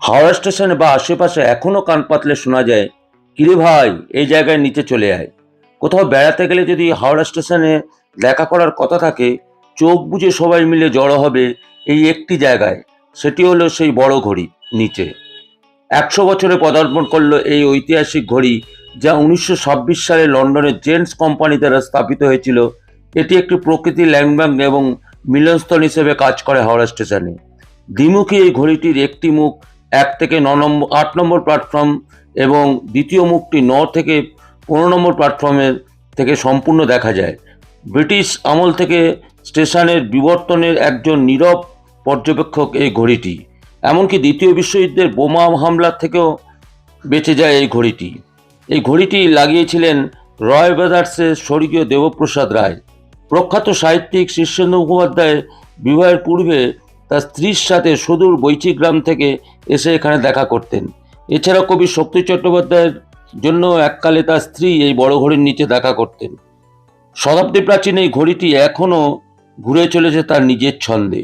হাওড়া স্টেশনে বা আশেপাশে এখনো কান পাতলে শোনা যায়, কিরে ভাই, এই জায়গায় নিচে চলে আয়। কোথাও বেড়াতে গেলে যদি হাওড়া স্টেশনে দেখা করার কথা থাকে, চোখ বুজে সবাই মিলে জড়ো হবে এই একটি জায়গায়। সেটি হলো সেই বড় ঘড়ি নিচে। 100 বছরে পদার্পণ করলো এই ঐতিহাসিক ঘড়ি, যা 1926 সালে লন্ডনের জেন্টস কোম্পানি দ্বারা স্থাপিত হয়েছিল। এটি একটি প্রকৃতি ল্যান্ডমার্ক এবং মিলনস্থল হিসেবে কাজ করে হাওড়া স্টেশনে। দ্বিমুখী এই ঘড়িটির একটি মুখ 1 থেকে 8 নম্বর প্ল্যাটফর্ম এবং দ্বিতীয় মুখটি 9 থেকে 15 নম্বর প্ল্যাটফর্মের থেকে সম্পূর্ণ দেখা যায়। ব্রিটিশ আমল থেকে স্টেশনের বিবর্তনের একজন নীরব পর্যবেক্ষক এই ঘড়িটি। এমনকি দ্বিতীয় বিশ্বযুদ্ধের বোমা হামলার থেকেও বেঁচে যায় এই ঘড়িটি। এই ঘড়িটি লাগিয়েছিলেন রয় ব্রাদার্সের স্বর্গীয় দেবপ্রসাদ রায়। প্রখ্যাত সাহিত্যিক শীর্ষেন্দু মুখোপাধ্যায়ের বিবাহের পূর্বে তার স্ত্রীর সাথে সুদূর বৈচিগ্রাম থেকে এসে এখানে দেখা করতেন। এছাড়া কবি শক্তি চট্টোপাধ্যায়ের জন্য এককালে তার স্ত্রী এই বড় ঘড়ির নিচে দেখা করতেন। শতাব্দী প্রাচীন এই ঘড়িটি এখনও ঘুরে চলেছে তার নিজের ছন্দে।